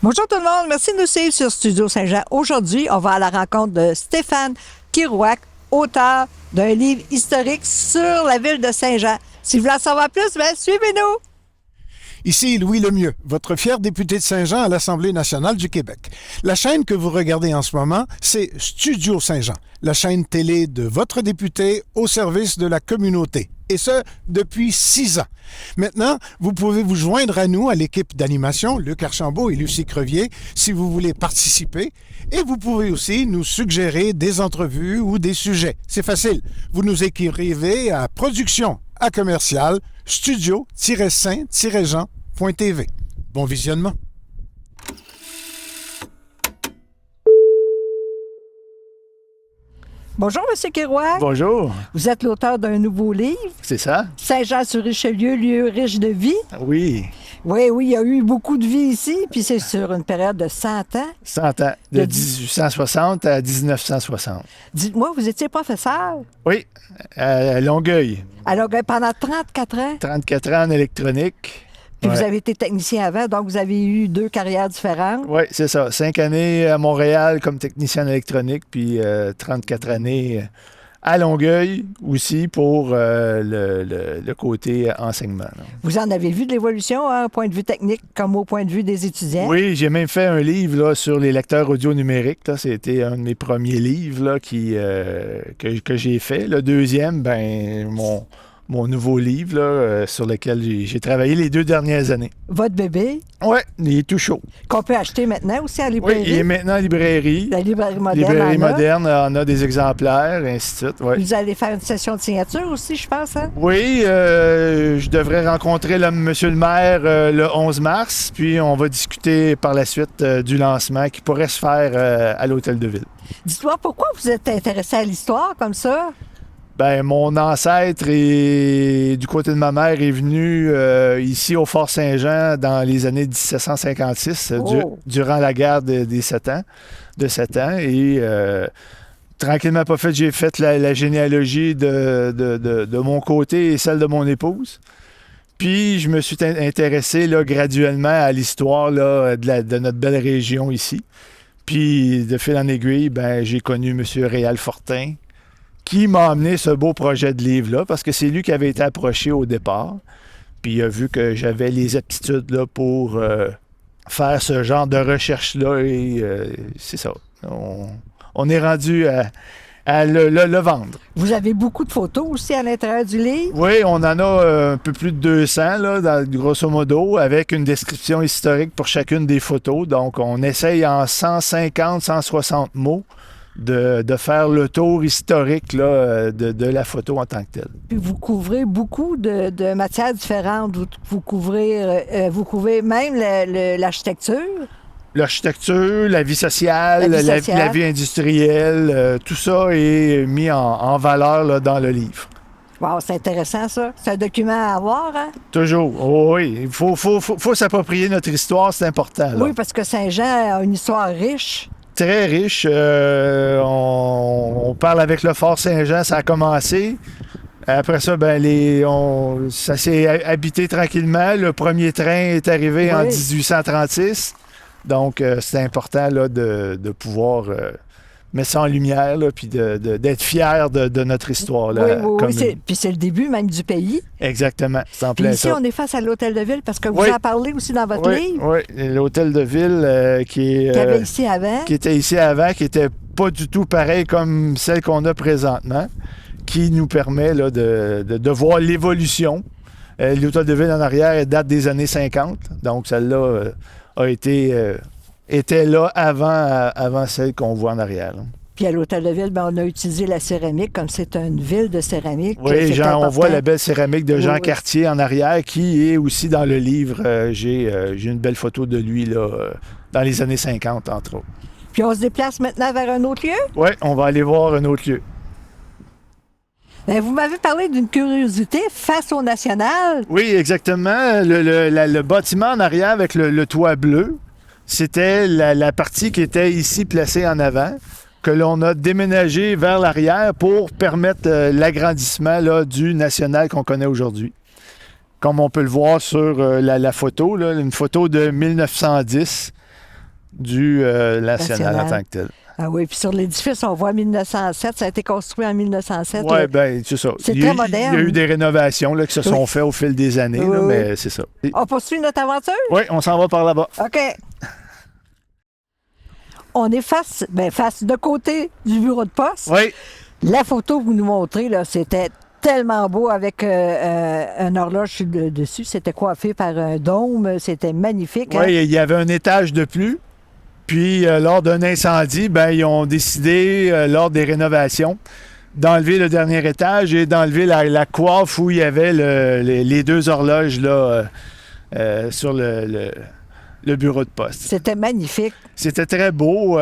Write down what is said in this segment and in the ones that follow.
Bonjour tout le monde, merci de nous suivre sur Studio Saint-Jean. Aujourd'hui, on va à la rencontre de Stéphane Kirouac, auteur d'un livre historique sur la ville de Saint-Jean. Si vous voulez en savoir plus, suivez-nous! Ici Louis Lemieux, votre fier député de Saint-Jean à l'Assemblée nationale du Québec. La chaîne que vous regardez en ce moment, c'est Studio Saint-Jean, la chaîne télé de votre député au service de la communauté. Et ce, depuis 6 ans. Maintenant, vous pouvez vous joindre à nous, à l'équipe d'animation, Luc Archambault et Lucie Crevier, si vous voulez participer. Et vous pouvez aussi nous suggérer des entrevues ou des sujets. C'est facile. Vous nous écrivez à production@commercial studio-saint-jean.tv. Bon visionnement. Bonjour, M. Kirouac. Bonjour, Vous êtes l'auteur d'un nouveau livre, c'est ça? Saint-Jean-sur-Richelieu, lieu riche de vie. Oui, Oui, il y a eu beaucoup de vie ici, puis c'est sur une période de 100 ans. 100 ans, de 1860 à 1960. Dites-moi, vous étiez professeur? Oui, à Longueuil, Alors, pendant 34 ans, 34 ans en électronique. puis Ouais. vous avez été technicien avant, donc vous avez eu 2 carrières différentes. Oui, c'est ça. 5 années à Montréal comme technicien en électronique, puis 34 années à Longueuil aussi pour le côté enseignement. Là. Vous en avez vu de l'évolution, hein, au point de vue technique comme au point de vue des étudiants? Oui, j'ai même fait un livre là, sur les lecteurs audio numériques. Là. C'était un de mes premiers livres là, que j'ai fait. Le deuxième, mon nouveau livre là, sur lequel j'ai travaillé les 2 dernières années. Votre bébé, Oui, il est tout chaud. qu'on peut acheter maintenant aussi à la Oui, librairie. il est maintenant en librairie. La librairie moderne. Librairie en a. moderne en a des exemplaires, et ainsi de suite. Ouais. Vous allez faire une session de signature aussi, je pense, hein? Oui, je devrais rencontrer monsieur le maire le 11 mars, puis on va discuter par la suite du lancement qui pourrait se faire à l'Hôtel de Ville. Dites-moi, pourquoi vous êtes intéressé à l'histoire comme ça? Ben, mon ancêtre du côté de ma mère est venu ici au Fort Saint-Jean dans les années 1756, Oh. durant la guerre des 7 ans, de 7 ans. Et tranquillement pas fait, j'ai fait la généalogie de mon côté et celle de mon épouse. Puis je me suis intéressé là, graduellement à l'histoire là, de notre belle région ici. Puis de fil en aiguille, ben, j'ai connu M. Réal Fortin, qui m'a amené ce beau projet de livre-là, parce que c'est lui qui avait été approché au départ. Puis il a vu que j'avais les aptitudes là, pour faire ce genre de recherche-là, et c'est ça. On est rendu à le vendre. Vous avez beaucoup de photos aussi à l'intérieur du livre. Oui, on en a un peu plus de 200, là, grosso modo, avec une description historique pour chacune des photos. Donc, on essaye en 150, 160 mots de faire le tour historique là, de la photo en tant que telle. Puis vous couvrez beaucoup de matières différentes. Vous couvrez même l'architecture. L'architecture, la vie sociale, la vie industrielle, tout ça est mis en valeur là, dans le livre. Wow, c'est intéressant ça. C'est un document à avoir, hein? Toujours. Oh, oui, il faut s'approprier notre histoire, c'est important. Là. Oui, parce que Saint-Jean a une histoire riche. Très riche. On parle avec le Fort Saint-Jean, ça a commencé. Après ça, ça s'est habité tranquillement. Le premier train est arrivé en 1836. Donc, c'est important là, de pouvoir mettre ça en lumière, puis d'être fier de notre histoire. Là, oui. Puis c'est le début même du pays. Exactement. C'est en Puis plein ici, ça. on est face à l'Hôtel de Ville parce que vous en parlez aussi dans votre livre. Oui, l'Hôtel de Ville qui avait ici avant. Qui était ici avant, qui n'était pas du tout pareil comme celle qu'on a présentement, qui nous permet là, de voir l'évolution. L'Hôtel de Ville en arrière elle date des années 50, donc celle-là était là avant celle qu'on voit en arrière. Là. Puis à l'Hôtel de Ville, on a utilisé la céramique comme c'est une ville de céramique. Oui, on voit la belle céramique de Jean Cartier en arrière, qui est aussi dans le livre. J'ai une belle photo de lui là, dans les années 50, entre autres. Puis on se déplace maintenant vers un autre lieu? Oui, on va aller voir un autre lieu. Bien, vous m'avez parlé d'une curiosité face au National. Oui, exactement. Le bâtiment en arrière avec le toit bleu, c'était la partie qui était ici placée en avant, que l'on a déménagé vers l'arrière pour permettre l'agrandissement là, du National qu'on connaît aujourd'hui. Comme on peut le voir sur la photo, là, une photo de 1910. du national en tant que tel. Ah oui, puis sur l'édifice, on voit 1907. Ça a été construit en 1907. Oui, bien, c'est ça. C'est très moderne. Il y a eu des rénovations là, qui se sont faites au fil des années, là, mais c'est ça. On poursuit notre aventure? Oui, on s'en va par là-bas. OK. On est face de côté du bureau de poste. Oui. La photo que vous nous montrez, là, c'était tellement beau avec un horloge dessus. C'était coiffé par un dôme. C'était magnifique. Oui, il y avait un étage de plus. Puis, lors d'un incendie, ils ont décidé, lors des rénovations, d'enlever le dernier étage et d'enlever la coiffe où il y avait les deux horloges là, sur le bureau de poste. C'était magnifique. C'était très beau.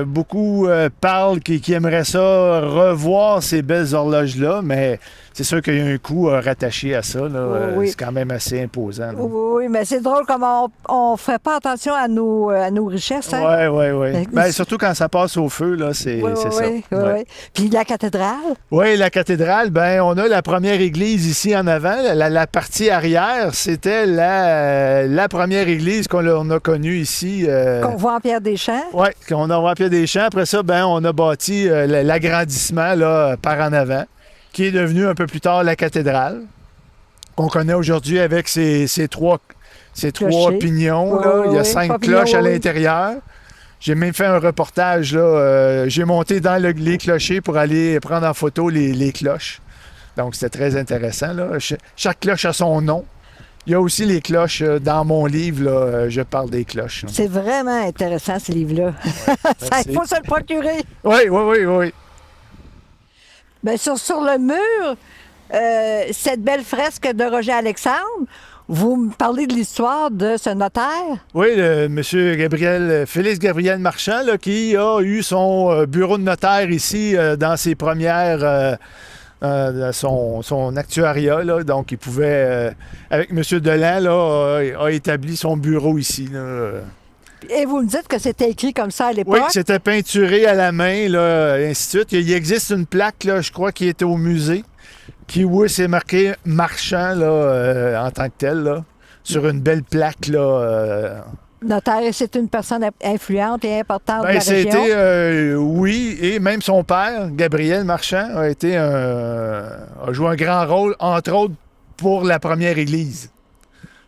Beaucoup parlent qui aimeraient ça, revoir ces belles horloges-là, mais c'est sûr qu'il y a un coût rattaché à ça. Là. Oui. C'est quand même assez imposant. Oui, mais c'est drôle comme on ne fait pas attention à nos richesses. Hein? Oui. Surtout quand ça passe au feu, là, c'est ça. Oui. Puis la cathédrale? Oui, la cathédrale, on a la première église ici en avant. La partie arrière, c'était la première église qu'on a connue ici. Qu'on voit en Pierre-des-Champs? Oui, qu'on a en Pierre-des-Champs. Après ça, on a bâti l'agrandissement là, par en avant, qui est devenu un peu plus tard la cathédrale, qu'on connaît aujourd'hui avec ses trois pignons. Là. Il y a 5 cloches à l'intérieur. J'ai même fait un reportage. Là, j'ai monté dans les clochers pour aller prendre en photo les cloches. Donc, c'était très intéressant. Là. Chaque cloche a son nom. Il y a aussi les cloches. Dans mon livre, là, je parle des cloches. C'est vraiment intéressant, ce livre-là. Il faut se le procurer. Oui. Bien, sur le mur, cette belle fresque de Roger Alexandre, vous me parlez de l'histoire de ce notaire? Oui, M. Félix Gabriel Marchand, là, qui a eu son bureau de notaire ici dans ses premières... son actuariat, là, donc il pouvait, avec M. Delan, là, a établi son bureau ici. Là. Et vous me dites que c'était écrit comme ça à l'époque? Oui, c'était peinturé à la main, là, ainsi de suite. Il existe une plaque, là, je crois, qui était au musée, oui, c'est marqué Marchand, là, en tant que tel, là, sur une belle plaque, là. Notaire, c'est une personne influente et importante de la région? C'était, oui, et même son père, Gabriel Marchand, a joué un grand rôle, entre autres, pour la première église.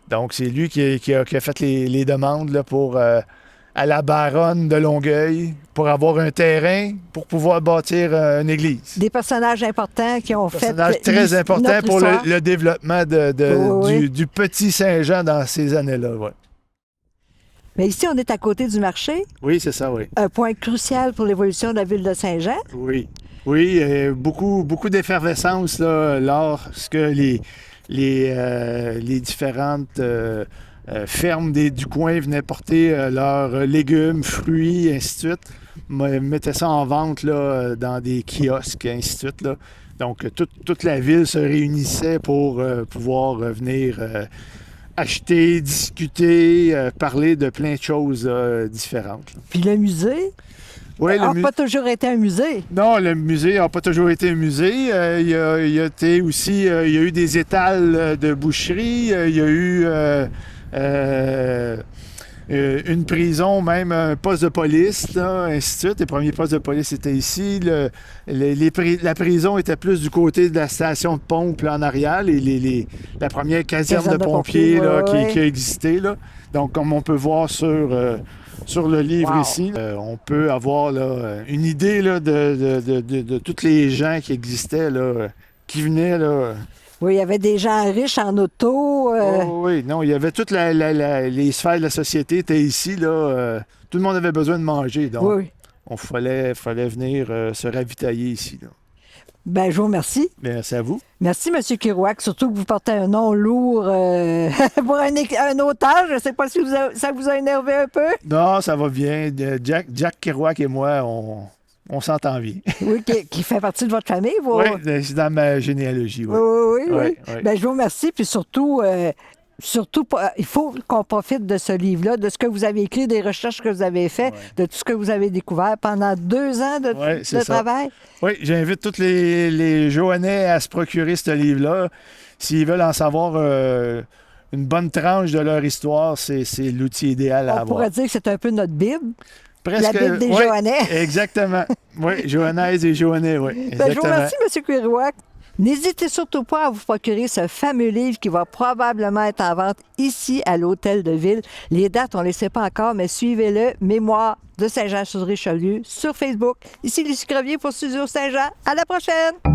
Donc, c'est lui qui a fait les demandes là, pour, à la baronne de Longueuil pour avoir un terrain pour pouvoir bâtir une église. Des personnages importants qui ont fait... Des personnages très importants pour le développement du petit Saint-Jean dans ces années-là. Ouais. Mais ici, on est à côté du marché. Oui, c'est ça, oui. Un point crucial pour l'évolution de la ville de Saint-Jean. Oui, beaucoup d'effervescence là, lorsque les différentes fermes du coin venaient porter leurs légumes, fruits, ainsi de suite. Mettaient ça en vente là, dans des kiosques, ainsi de suite. Là. Donc, toute la ville se réunissait pour pouvoir venir acheter, discuter, parler de plein de choses différentes. Là. Puis le musée? Oui, n'a pas toujours été un musée. Non, le musée n'a pas toujours été un musée. Il y a eu des étals de boucherie. Il y a eu une prison, même un poste de police, là, ainsi de suite. Les premiers postes de police étaient ici. La prison était plus du côté de la station de pompe là, en arrière. La première caserne de pompiers là, qui a existé. Là. Donc, comme on peut voir sur le livre ici, on peut avoir là, une idée là, de tous les gens qui existaient, là, qui venaient. Là. Oui, il y avait des gens riches en auto. Oui, non, il y avait toutes les sphères de la société étaient ici. Là, tout le monde avait besoin de manger. Donc, on fallait venir se ravitailler ici. Là. Bien, je vous remercie. Merci à vous. Merci, M. Kerouac. Surtout que vous portez un nom lourd pour un auteur. Je ne sais pas si ça vous a énervé un peu. Non, ça va bien. Jack Kerouac et moi, on s'entend bien. Oui, qui fait partie de votre famille. Oui, c'est dans ma généalogie. Oui. Bien, je vous remercie. Puis surtout, il faut qu'on profite de ce livre-là, de ce que vous avez écrit, des recherches que vous avez faites, de tout ce que vous avez découvert pendant 2 ans de travail. Oui, j'invite tous les Joannais à se procurer ce livre-là. S'ils veulent en savoir une bonne tranche de leur histoire, c'est l'outil idéal à On avoir. pourrait dire que c'est un peu notre Bible. Presque, La Bible des oui, Johannais. Exactement. Oui, Johannaise et Johannais, oui. Ben, je Exactement. vous remercie, M. Kerouac. N'hésitez surtout pas à vous procurer ce fameux livre qui va probablement être en vente ici à l'Hôtel de Ville. Les dates, on ne les sait pas encore, mais suivez-le. Mémoire de Saint-Jean-sur-Richelieu sur Facebook. Ici Lucie Crevier pour Studio Saint-Jean. À la prochaine!